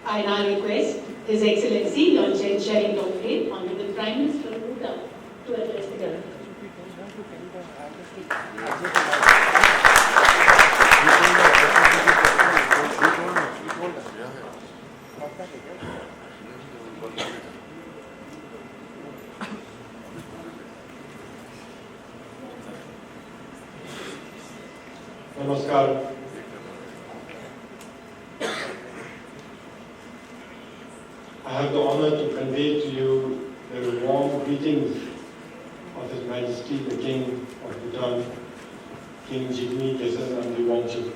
I now request His Excellency Lyonchhen Tshering Tobgay, Honorable Prime Minister of Bhutan, to address the gathering. Namaskar. I have the honor to convey to you the warm greetings of His Majesty the King of Bhutan, King Jigme Khesar and Lyonchhen.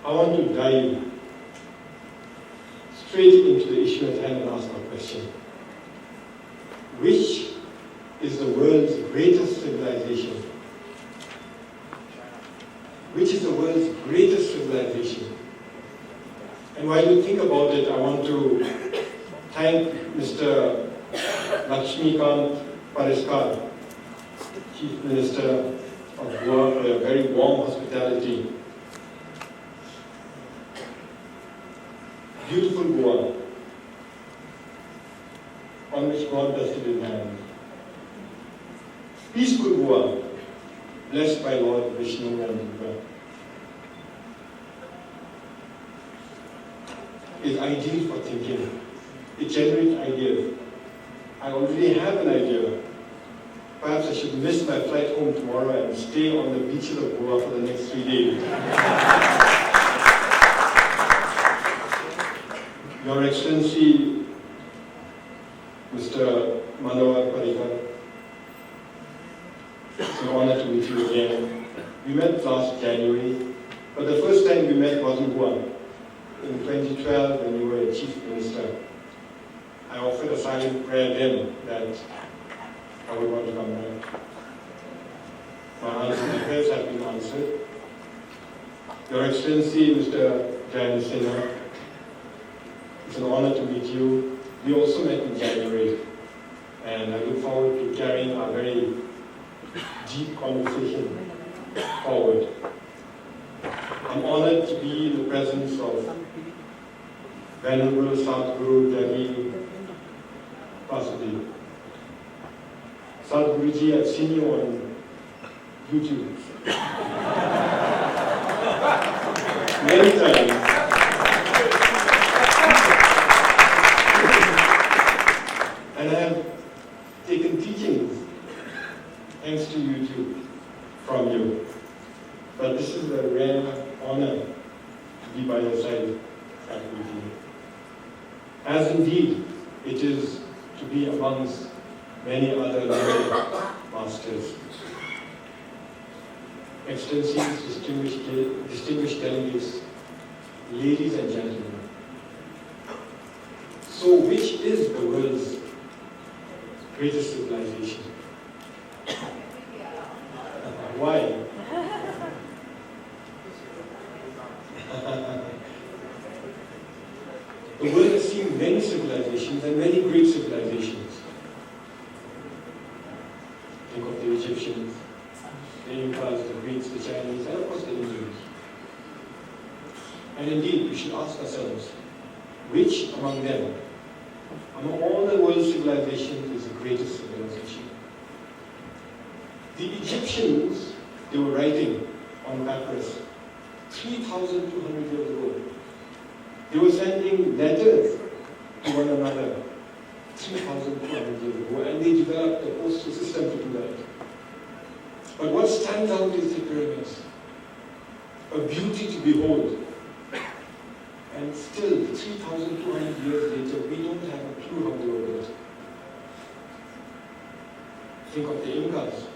I want to dive straight into the issue at hand and ask a question. Which is the world's greatest civilization? Which is the world's greatest civilization? And while you think about it, I want to thank Mr. Lakshmikant Pariskar, Chief Minister of Goa, for a very warm hospitality. Beautiful Goa, on which God rested His hand. Peaceful Goa, blessed by Lord Vishnu and Buddha, is ideal for thinking. It generates ideas. I already have an idea. Perhaps I should miss my flight home tomorrow and stay on the beaches of Goa for the next 3 days. Your Excellency, Mr. Manohar Parrikar, it's an honor to meet you again. We met last January, but the first time we met was in Goa. In 2012, when you were Chief Minister, I offered a silent prayer then that I would want to come back. My prayers have been answered. Your Excellency, Mr. Jayan Sinha, it's an honor to meet you. We also met in January, and I look forward to carrying our very deep conversation forward. I'm honored to be in the presence of Venerable Sadhguru Jagi Vasudev. Sadhguruji, I've seen you on YouTube many times. And I have taken teachings, thanks to YouTube, from you. But this is a rare honor to be by your side, Sadhguruji. As indeed it is to be amongst many other learned masters. Excellencies, distinguished delegates, ladies and gentlemen. So which is the world's greatest civilization? Why? The world has seen many civilizations and many great civilizations. Think of the Egyptians, the Incas, the Greeks, the Chinese, and of course the Indians. And indeed, we should ask ourselves, which among them, among all the world's civilizations, is the greatest civilization? The Egyptians, they were writing on papyrus 3,200 years ago. They were sending letters to one another 3,200 years ago, and they developed a postal system to do that. But what stands out is the pyramids, a beauty to behold. And still, 3,200 years later, we don't have a clue how they were built. Think of the Incas.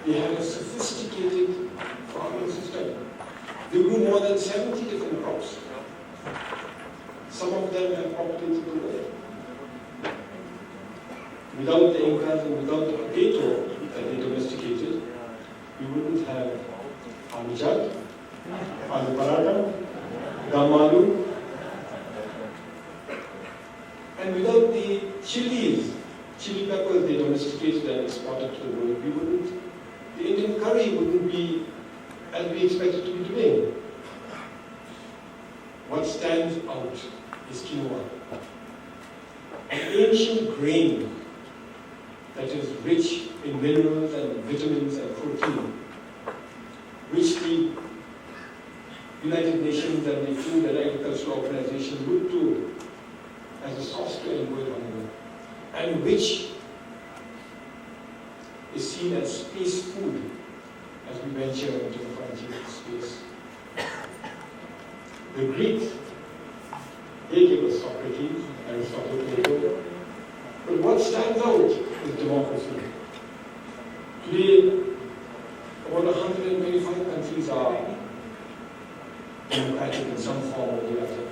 They had a sophisticated farming system. They grew more than 70 different crops. Some of them have populated the world. Without the Incas and without the potato that they domesticated, we wouldn't have amjad, aloo paratha, damalu, and without the chilies chili peppers they domesticated and exported to the world, the Indian curry wouldn't be as we expect it to be today. What stands out is quinoa, an ancient grain that is rich in minerals and vitamins and protein, which the United Nations and the Food and Agricultural Organization look to as a source to avoid hunger, and which is seen as space food as we venture into the frontier of space. The Greeks, they gave us Socrates, Aristotle, Plato, but what stands out is democracy. Today, about 125 countries are democratic in some form or the other.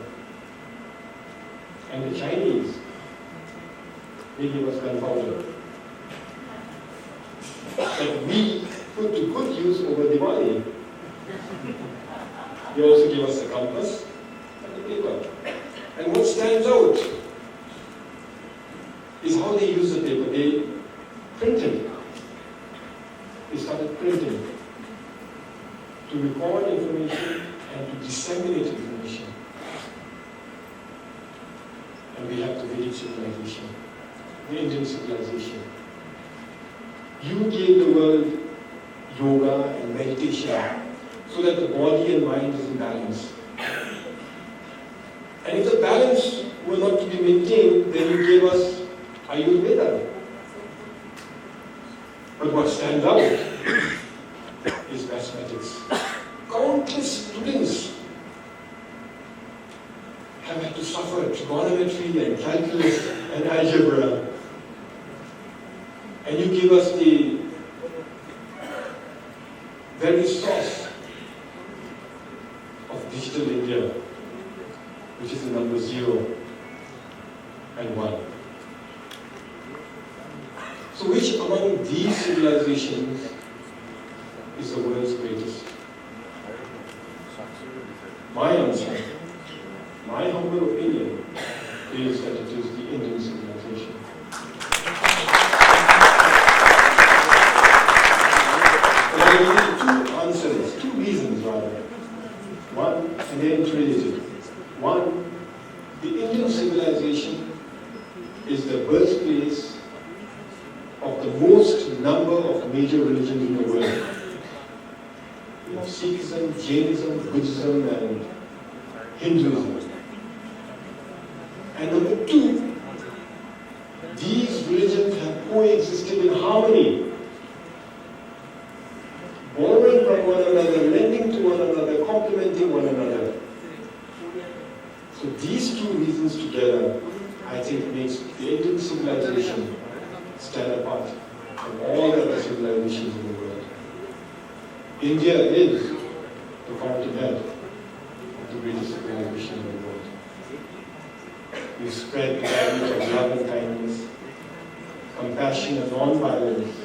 And the Chinese, they gave us gunpowder that we put to good use over Diwali. They also gave us the compass and the paper. And what stands out is how they use the paper. They printed. They started printing to record information and to disseminate information. And we have the Vedic civilization, the Indian civilization. You gave the world yoga and meditation so that the body and mind is in balance. And if the balance were not to be maintained, then you gave us Ayurveda. But what stands out is mathematics. Countless students have had to suffer trigonometry and calculus and algebra. And you give us the very source of digital India, which is the number 0 and 1. So which among these civilizations is the world's greatest? My answer, my humble opinion, is that it is the Indian civilization. And I will give two answers, two reasons rather. One, and they're interrelated. One, the Indian civilization is the birthplace of the most number of major religions in the world. You have Sikhism, Jainism, Buddhism, and Hinduism. And number two, these religions have coexisted in harmony, borrowing from one another, lending to one another, complementing one another. So these two reasons together, I think, makes the Indian civilization stand apart from all other civilizations in the world. India is the fountainhead of the greatest civilization in the world. We spread the values of love and kindness, compassion and non-violence,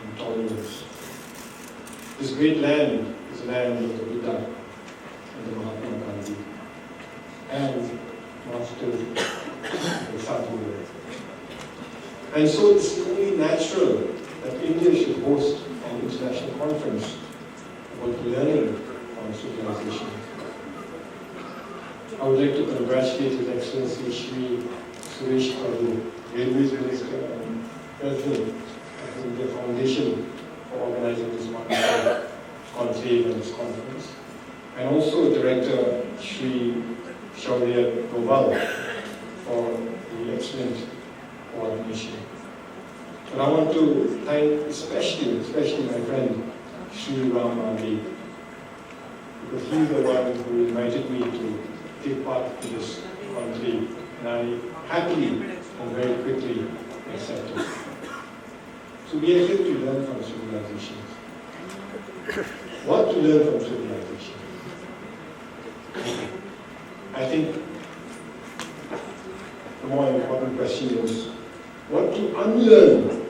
and tolerance. This great land is the land of the Buddha and the Mahatma Gandhi, and Masters and Sadhguru. And so it's only natural that India should host an international conference about learning on civilization. I would like to congratulate His Excellency Shri Suresh Prabhu, Railways Minister and President of the India Foundation, for organizing this wonderful conclave and this conference, and also Director Shri Shaurya Gopal for the excellent coordination. But I want to thank especially my friend Shri Ram Ali, because he's the one who invited me to take part in this conclave, and I happily and very quickly accepted. So we are here to learn from civilizations. What to learn from civilization? I think the more important question is what to unlearn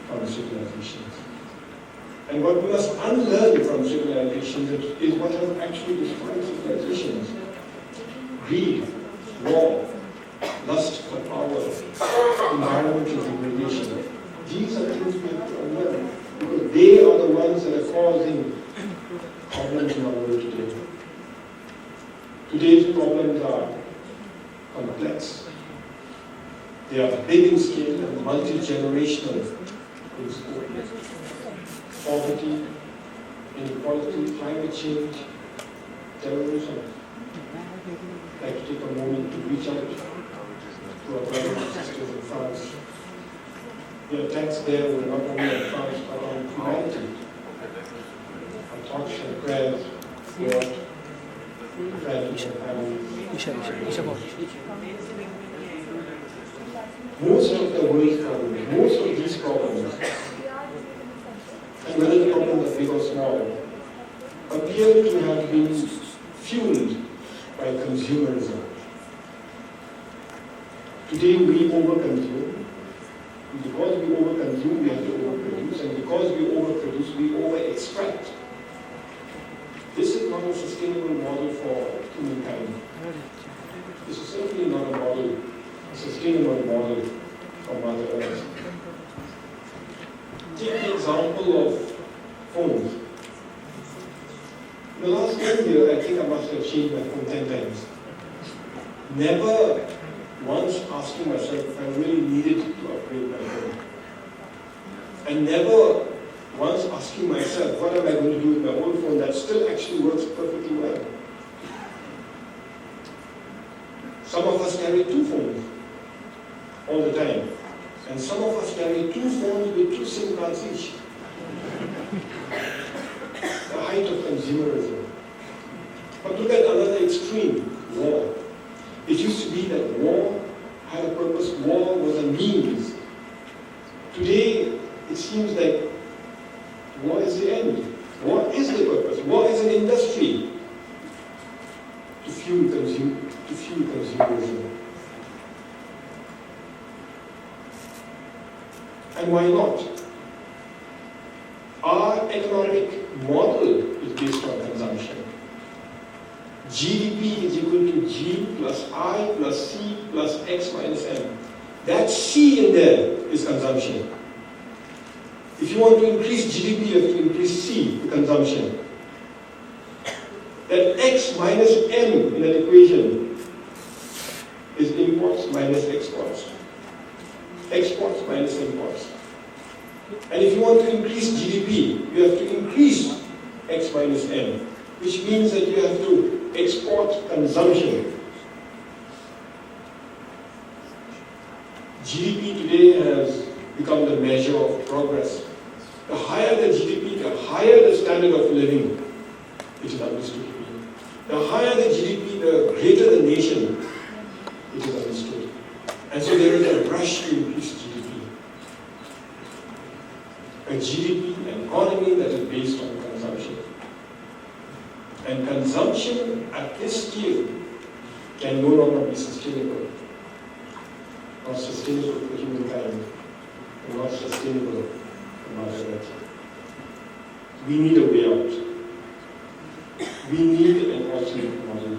from civilizations. And what we must unlearn from civilizations is what has actually destroyed civilizations. Greed, war, lust for power, environmental causing problems in our world today. Today's problems are complex. They are big in scale and multi-generational in scope. Poverty, inequality, climate change, terrorism. I'd like to take a moment to reach out to our brothers and sisters in France. The attacks there were not only on France but on humanity. Our thoughts and prayers go out to families and families. Most of the world's problems, most of these problems, and whether the problems are big or small, appear to have been fueled by consumerism. Today we overconsume. Because we overconsume, we have to overproduce, and because we overproduce, we overextract. This is not a sustainable model for humankind. This is certainly not a sustainable model for Mother Earth. Take the example of phones. In the last 10 years, I think I must have changed my phone 10 times. Never once asking myself if I really needed to upgrade my phone. And never once asking myself, what am I going to do with my old phone that still actually works perfectly well? Some of us carry 2 phones all the time. And some of us carry 2 phones with 2 SIM cards each. The height of consumerism. But look at another extreme, war. It used to be that war had a purpose, war was a means. Today, it seems like war is the end. War is the purpose. War is an industry to fuel consumerism. And why not? Our economic model is based on consumption. GDP is equal to G plus I plus C plus X minus M. That C in there is consumption. If you want to increase GDP, you have to increase C, the consumption. That X minus M in an equation is imports minus exports. Exports minus imports. And if you want to increase GDP, you have to increase X minus M, which means that you have to export consumption. GDP today has become the measure of progress. The higher the GDP, the higher the standard of living, it is understood to be. The higher the GDP, the greater the nation, it is understood. And so there is a rush to increase GDP. A GDP, an economy that is based on consumption. And consumption at this scale can no longer be sustainable. Not sustainable for humankind, and not sustainable for Mother Earth. We need a way out. We need an alternate model.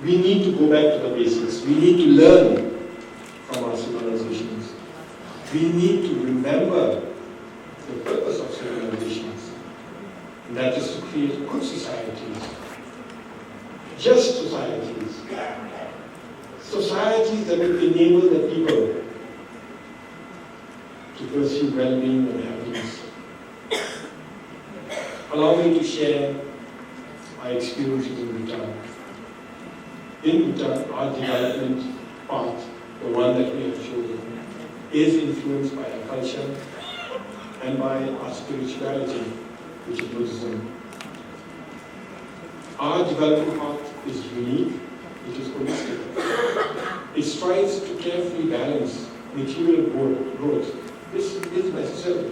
We need to go back to the basics. We need to learn from our civilizations. We need to remember the purpose of civilizations. And that is to create good societies, just societies, societies that will enable the people to pursue well-being and happiness. Allow me to share my experiences in Bhutan. In Bhutan, our development path, the one that we have chosen, is influenced by our culture and by our spirituality, which is Buddhism. Our development path is unique, it is holistic. It strives to carefully balance material growth. This is necessary.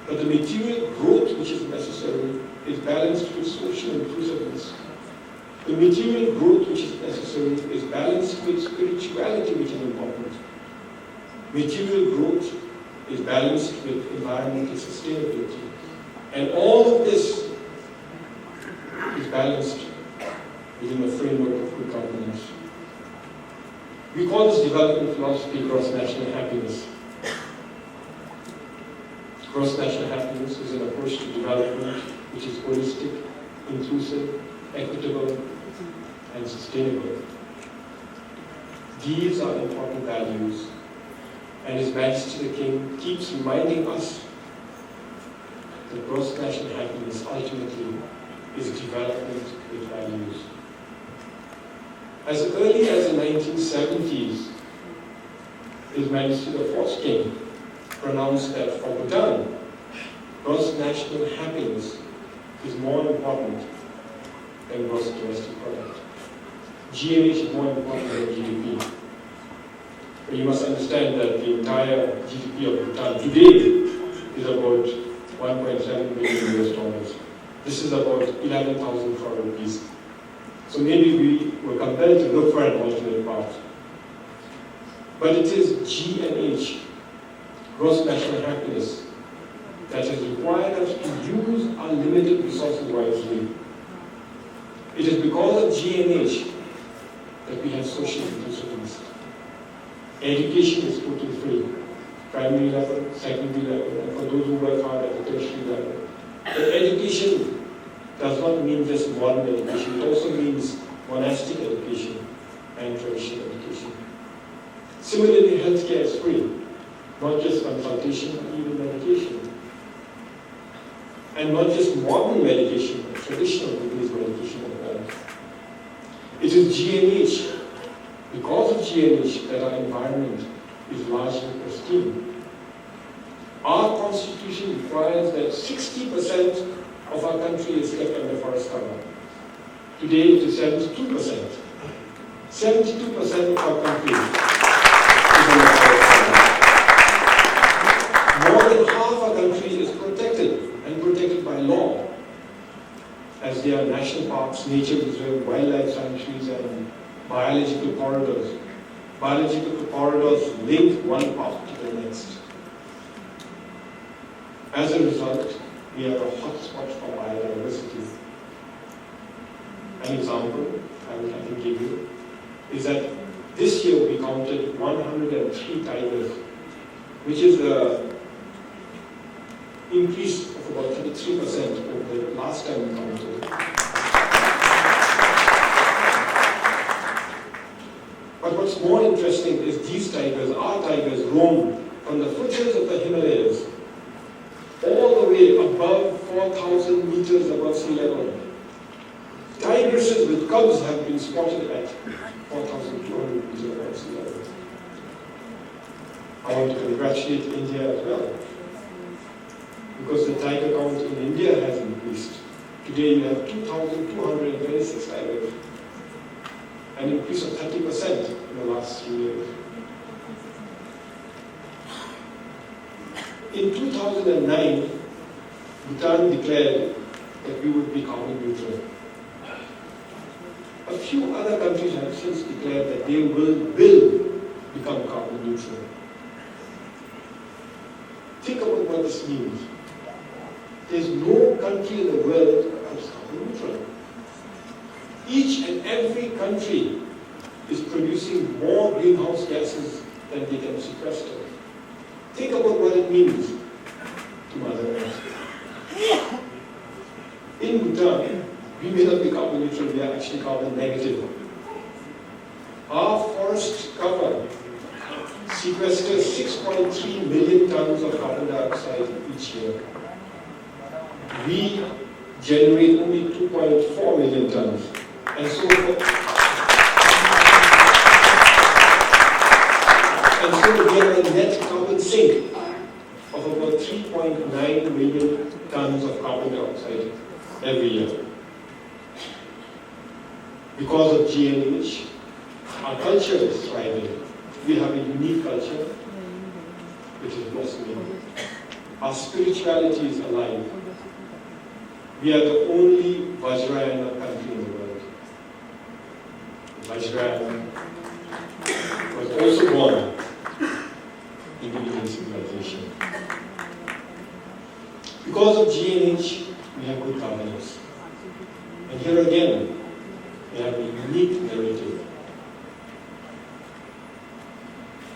But the material growth which is necessary is balanced with social inclusiveness. The material growth which is necessary is balanced with spirituality, which is important. Material growth is balanced with environmental sustainability. And all of this is balanced within the framework of good governance. We call this development philosophy cross-national happiness. Gross national happiness is an approach to development which is holistic, inclusive, equitable, and sustainable. These are important values, and His Majesty the King keeps reminding us that gross national happiness ultimately is development with values. As early as the 1970s, His Majesty the Fourth King pronounced that for Bhutan, gross national happiness is more important than gross domestic product. GNH is more important than GDP. But you must understand that the entire GDP of Bhutan today is about 1.7 billion US dollars. This is about 11,000 crore rupees. So maybe we were compelled to look for an alternate path. But it is G&H, gross national happiness, that has required us to use our limited resources wisely. It is because of G&H that we have social inclusiveness. Education is totally free, primary level, secondary level, and for those who work hard at the tertiary level. But education does not mean just modern education, it also means monastic education and traditional education. Similarly, healthcare is free, not just consultation, but even medication. And not just modern medication, but traditional Buddhist medication as well. It is G&H, because of G&H, that our environment is largely pristine. Our constitution requires that 60% of our country is kept under forest cover. Today it is 72%. 72% of our country is under forest cover. More than half our country is protected, and protected by law, as they are national parks, nature reserve, wildlife sanctuaries, and biological corridors. Biological corridors link one park to the next. As a result, we are a hotspot for biodiversity. An example I can give you is that this year we counted 103 tigers, which is an increase of about 33% over the last time we counted. But what's more interesting is these tigers, our tigers, roam from the foothills of the Himalayas all the way above 4,000 meters above sea level. Tigresses with cubs have been spotted at 4,200 meters above sea level. I want to congratulate India as well, because the tiger count in India has increased. Today you have 2,226 tigers, an increase of 30% in the last 3 years. In 2009, Bhutan declared that we would be carbon neutral. A few other countries have since declared that they will become carbon neutral. Think about what this means. There's no country in the world that is carbon neutral. Each and every country is producing more greenhouse gases than they can sequester. Think about what it means to Mother Earth. In Bhutan, we may not be carbon neutral, we are actually carbon negative. Our forest cover sequesters 6.3 million tons of carbon dioxide each year. We generate only 2.4 million tons. And so we are a net carbon sink of about 3.9 million tons of carbon dioxide every year. Because of G&H, our culture is thriving. We have a unique culture, which is blossoming. Our spirituality is alive. We are the only Vajrayana country in the world. Vajrayana was also born in the Indian civilization. Because of G&H, we have good governance. And here again, we have a unique narrative.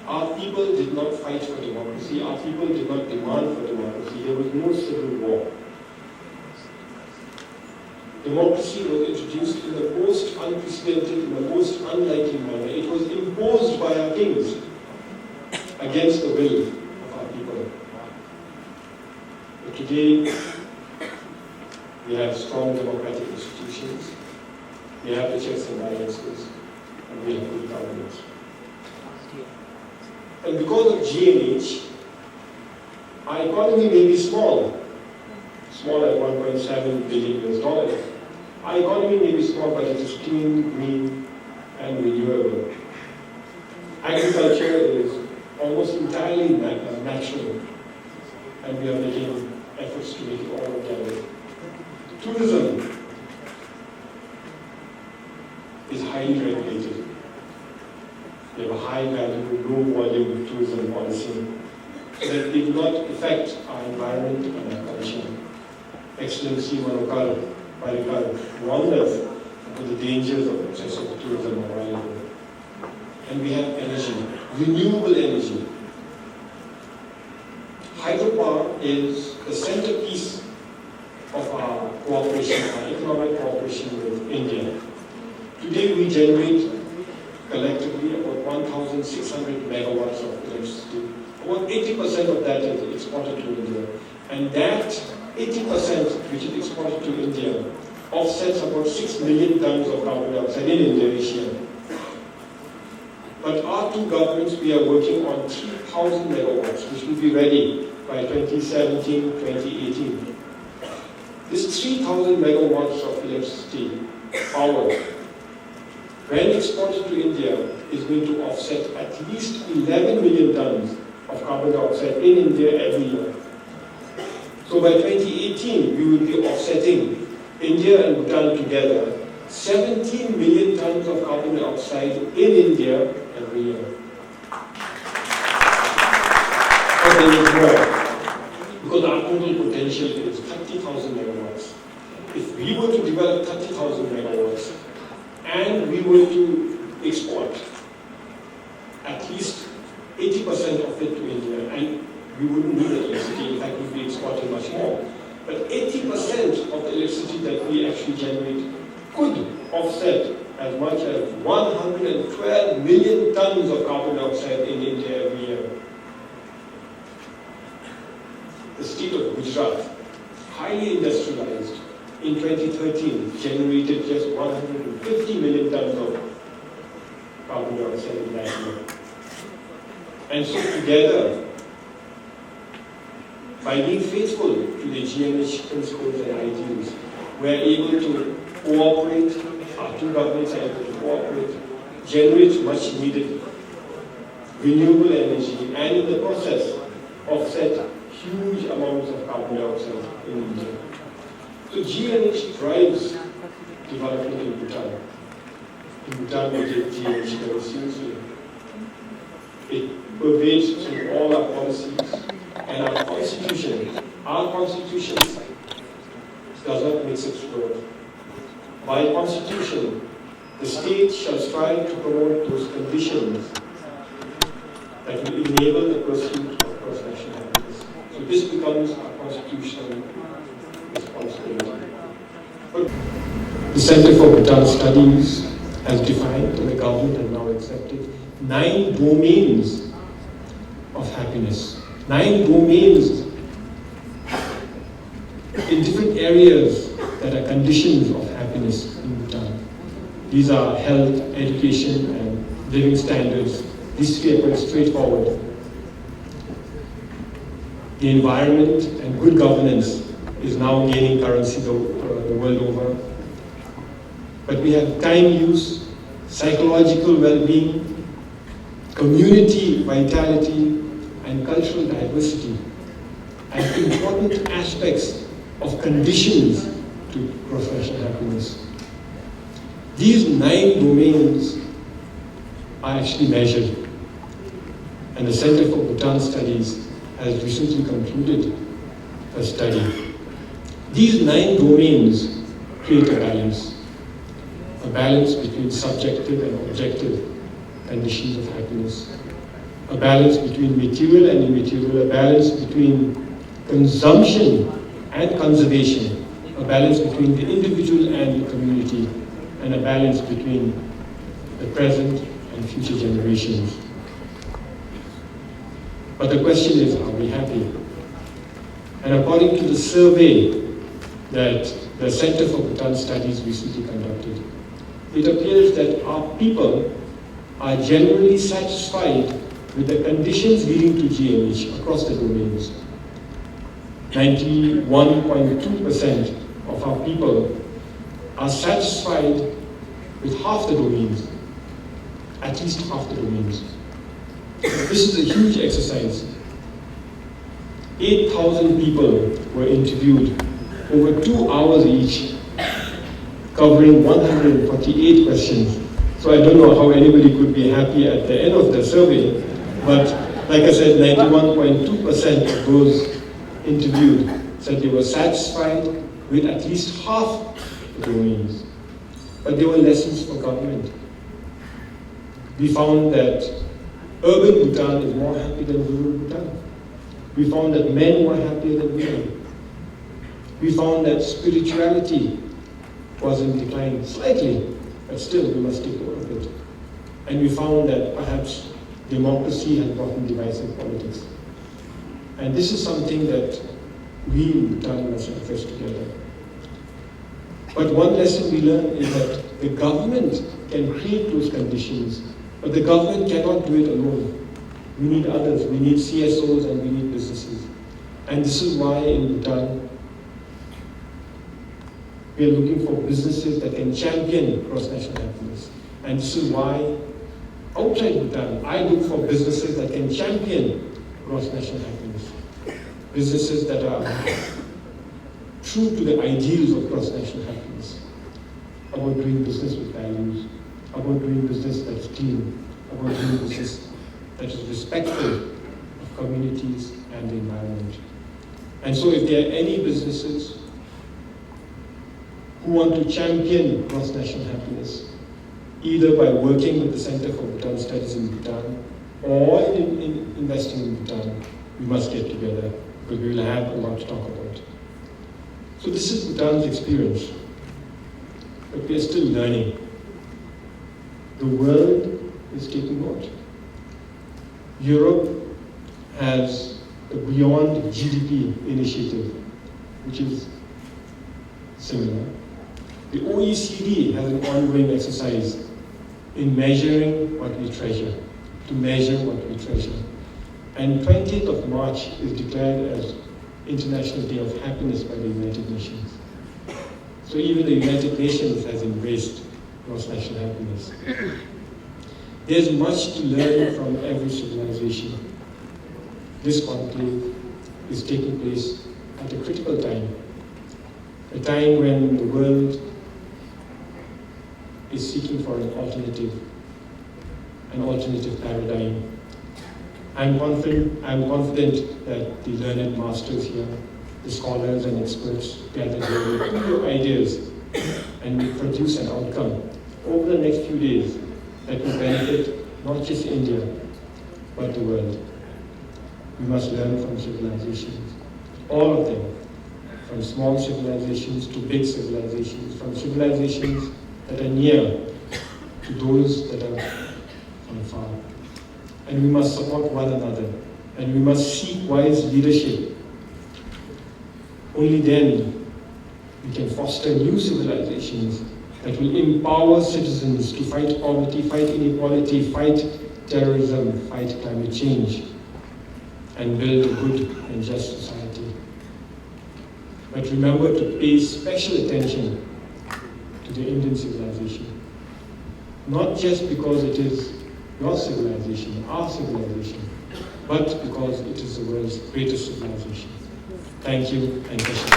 Our people did not fight for democracy. Our people did not demand for democracy. There was no civil war. Democracy was introduced in the most unprecedented, in the most unlikely manner. It was imposed by our kings against the will of our people. But today, we have strong democratic institutions, we have the checks and balances, and we have good governance. And because of G&H, our economy may be small at $1.7 billion. Our economy may be small, but it is clean, green, and renewable. Agriculture is almost entirely natural, and we are making efforts to make it all organic. Tourism is highly regulated. We have a high value, low volume tourism policy so that it did not affect our environment and our culture. Excellency Manokar warned us about the dangers of excessive tourism a while ago. And we have energy, renewable energy. Hydropower is the centerpiece of our cooperation, our economic cooperation with India. Today we generate collectively about 1,600 megawatts of electricity. About 80% of that is exported to India. And that 80% which is exported to India offsets about 6 million tons of carbon dioxide in Indonesia. But our two governments, we are working on 3,000 megawatts, which will be ready by 2017, 2018. This 3,000 megawatts of electricity power, when exported to India, is going to offset at least 11 million tons of carbon dioxide in India every year. So by 2018, we will be offsetting India and Bhutan together 17 million tons of carbon dioxide in India every year. But there is more, because our total potential is 30,000 megawatts. If we were to develop 30,000 megawatts and we were to export at least 80% of it to India, and we wouldn't need electricity, in fact we'd be exporting much more. But 80% of the electricity that we actually generate could offset as much as 112 million tons of carbon dioxide in India every year. The state of Gujarat, highly industrialized, in 2013 generated just 150 million tons of carbon dioxide in that year. And so together, by being faithful to the G&H principles and ideals, we are able to cooperate, our two governments are able to cooperate, generate much needed renewable energy, and in the process offset huge amounts of carbon dioxide in India. So G&H drives development in Bhutan. In Bhutan we take G&H very seriously. It pervades through all our policies. And our constitution does not mix its word. By constitution, the state shall strive to promote those conditions that will enable the pursuit of cross-national happiness. So this becomes our constitutional responsibility. But the Center for Bhutan Studies has defined, and the government has now accepted, 9 domains of happiness. 9 domains in different areas that are conditions of happiness in Bhutan. These are health, education, and living standards. These 3 are quite straightforward. The environment and good governance is now gaining currency the world over. But we have time use, psychological well-being, community vitality, and cultural diversity as important aspects of conditions to cross-national happiness. These 9 domains are actually measured, and the Center for Bhutan Studies has recently concluded a study. These 9 domains create a balance between subjective and objective conditions of happiness. a balance between material and immaterial, a balance between consumption and conservation, a balance between the individual and the community, and a balance between the present and future generations. But the question is, are we happy? And according to the survey that the Center for Bhutan Studies recently conducted, it appears that our people are generally satisfied with the conditions leading to GMH across the domains. 91.2% of our people are satisfied with half the domains, at least half the domains. This is a huge exercise. 8,000 people were interviewed over 2 hours each, covering 148 questions. So I don't know how anybody could be happy at the end of the survey, but like I said, 91.2% of those interviewed said they were satisfied with at least half the domains. But there were lessons for government. We found that urban Bhutan is more happy than rural Bhutan. We found that men were happier than women. We found that spirituality was in decline slightly, but still we must take note of it. And we found that perhaps democracy had brought in divisive politics. And this is something that we in Bhutan must address together. But one lesson we learned is that the government can create those conditions, but the government cannot do it alone. We need others, we need CSOs and we need businesses. And this is why in Bhutan, we are looking for businesses that can champion cross-national happiness. And this is why outside Bhutan, I look for businesses that can champion cross-national happiness. Businesses that are true to the ideals of cross-national happiness, about doing business with values, about doing business that's clean, about doing business that is respectful of communities and the environment. And so if there are any businesses who want to champion cross-national happiness, either by working with the Center for Bhutan Studies in Bhutan or in investing in Bhutan, we must get together because we will have a lot to talk about. So this is Bhutan's experience, but we are still learning. The world is taking note. Europe has the Beyond GDP initiative, which is similar. The OECD has an ongoing exercise in measuring what we treasure, to measure what we treasure. And 20th of March is declared as International Day of Happiness by the United Nations. So even the United Nations has embraced cross-national happiness. There's much to learn from every civilization. This conclave is taking place at a critical time, a time when the world is seeking for an alternative paradigm. I'm confident that the learned masters here, the scholars and experts gathered here will put your ideas and will produce an outcome over the next few days that will benefit not just India, but the world. We must learn from civilizations, all of them, from small civilizations to big civilizations, from civilizations that are near to those that are from far. And we must support one another, and we must seek wise leadership. Only then we can foster new civilizations that will empower citizens to fight poverty, fight inequality, fight terrorism, fight climate change, and build a good and just society. But remember to pay special attention to the Indian civilization, not just because it is your civilization, our civilization, but because it is the world's greatest civilization. Thank you and bless you.